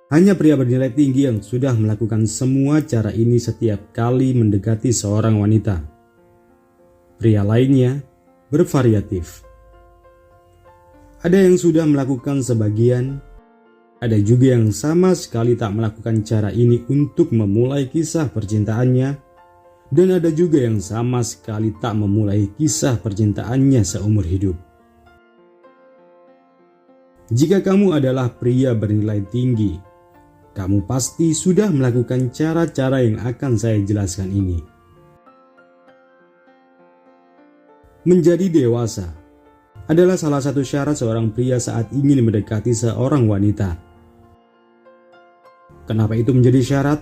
Hanya pria bernilai tinggi yang sudah melakukan semua cara ini setiap kali mendekati seorang wanita. Pria lainnya bervariatif. Ada yang sudah melakukan sebagian, ada juga yang sama sekali tak melakukan cara ini untuk memulai kisah percintaannya, dan ada juga yang sama sekali tak memulai kisah percintaannya seumur hidup. Jika kamu adalah pria bernilai tinggi, kamu pasti sudah melakukan cara-cara yang akan saya jelaskan ini. Menjadi dewasa adalah salah satu syarat seorang pria saat ingin mendekati seorang wanita. Kenapa itu menjadi syarat?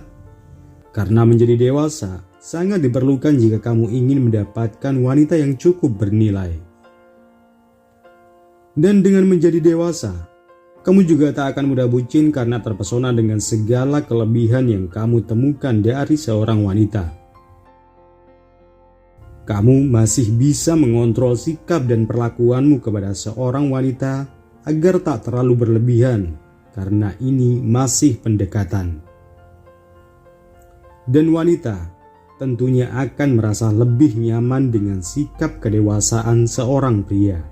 Karena menjadi dewasa sangat diperlukan jika kamu ingin mendapatkan wanita yang cukup bernilai. Dan dengan menjadi dewasa, kamu juga tak akan mudah bucin karena terpesona dengan segala kelebihan yang kamu temukan dari seorang wanita. Kamu masih bisa mengontrol sikap dan perlakuanmu kepada seorang wanita agar tak terlalu berlebihan, karena ini masih pendekatan. Dan wanita tentunya akan merasa lebih nyaman dengan sikap kedewasaan seorang pria.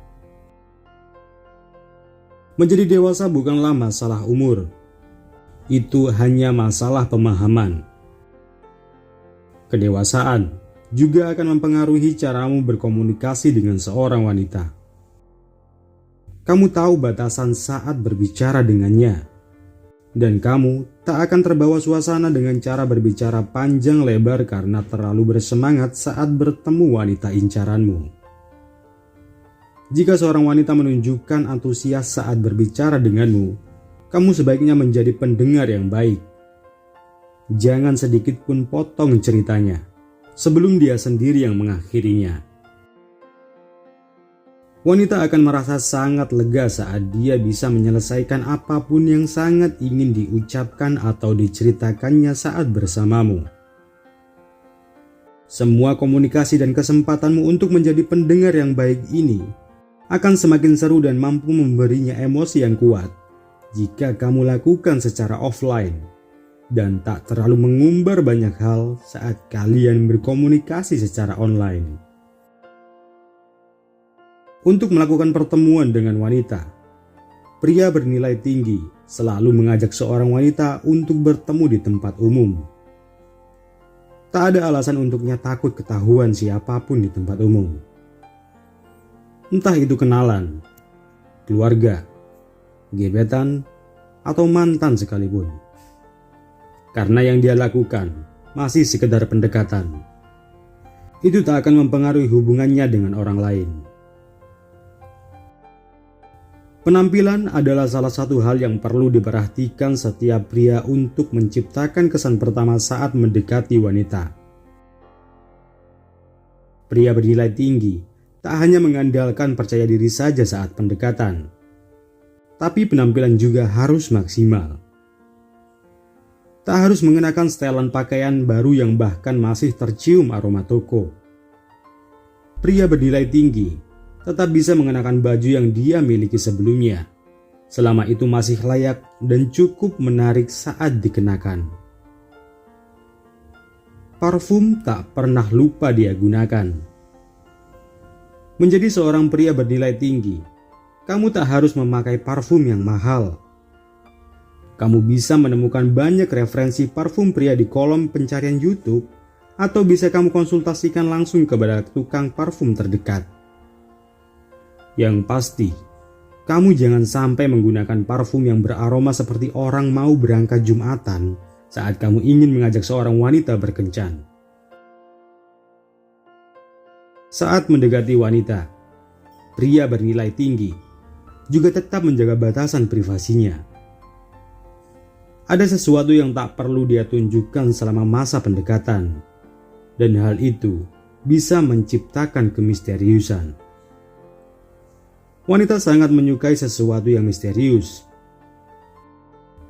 Menjadi dewasa bukanlah masalah umur, itu hanya masalah pemahaman. Kedewasaan juga akan mempengaruhi caramu berkomunikasi dengan seorang wanita. Kamu tahu batasan saat berbicara dengannya, dan kamu tak akan terbawa suasana dengan cara berbicara panjang lebar karena terlalu bersemangat saat bertemu wanita incaranmu. Jika seorang wanita menunjukkan antusias saat berbicara denganmu, kamu sebaiknya menjadi pendengar yang baik. Jangan sedikit pun potong ceritanya sebelum dia sendiri yang mengakhirinya. Wanita akan merasa sangat lega saat dia bisa menyelesaikan apapun yang sangat ingin diucapkan atau diceritakannya saat bersamamu. Semua komunikasi dan kesempatanmu untuk menjadi pendengar yang baik ini akan semakin seru dan mampu memberinya emosi yang kuat jika kamu lakukan secara offline dan tak terlalu mengumbar banyak hal saat kalian berkomunikasi secara online. Untuk melakukan pertemuan dengan wanita, pria bernilai tinggi selalu mengajak seorang wanita untuk bertemu di tempat umum. Tak ada alasan untuknya takut ketahuan siapapun di tempat umum. Entah itu kenalan, keluarga, gebetan, atau mantan sekalipun. Karena yang dia lakukan masih sekedar pendekatan. Itu tak akan mempengaruhi hubungannya dengan orang lain. Penampilan adalah salah satu hal yang perlu diperhatikan setiap pria untuk menciptakan kesan pertama saat mendekati wanita. Pria bernilai tinggi tak hanya mengandalkan percaya diri saja saat pendekatan, tapi penampilan juga harus maksimal. Tak harus mengenakan setelan pakaian baru yang bahkan masih tercium aroma toko. Pria bernilai tinggi tetap bisa mengenakan baju yang dia miliki sebelumnya, selama itu masih layak dan cukup menarik saat dikenakan. Parfum tak pernah lupa dia gunakan. Menjadi seorang pria bernilai tinggi, kamu tak harus memakai parfum yang mahal. Kamu bisa menemukan banyak referensi parfum pria di kolom pencarian YouTube, atau bisa kamu konsultasikan langsung kepada tukang parfum terdekat. Yang pasti, kamu jangan sampai menggunakan parfum yang beraroma seperti orang mau berangkat Jumatan saat kamu ingin mengajak seorang wanita berkencan. Saat mendekati wanita, pria bernilai tinggi juga tetap menjaga batasan privasinya. Ada sesuatu yang tak perlu dia tunjukkan selama masa pendekatan, dan hal itu bisa menciptakan kemisteriusan. Wanita sangat menyukai sesuatu yang misterius.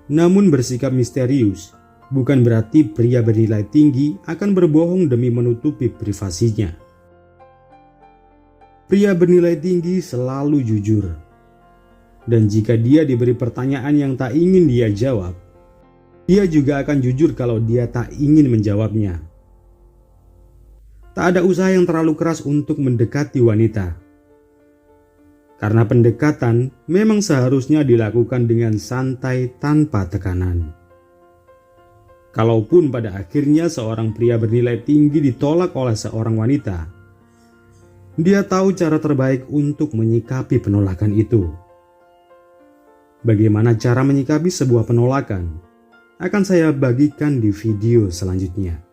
Namun bersikap misterius bukan berarti pria bernilai tinggi akan berbohong demi menutupi privasinya. Pria bernilai tinggi selalu jujur. Dan jika dia diberi pertanyaan yang tak ingin dia jawab, Dia juga akan jujur kalau dia tak ingin menjawabnya. Tak ada usaha yang terlalu keras untuk mendekati wanita. Karena pendekatan memang seharusnya dilakukan dengan santai tanpa tekanan. Kalaupun pada akhirnya seorang pria bernilai tinggi ditolak oleh seorang wanita, dia tahu cara terbaik untuk menyikapi penolakan itu. Bagaimana cara menyikapi sebuah penolakan akan saya bagikan di video selanjutnya.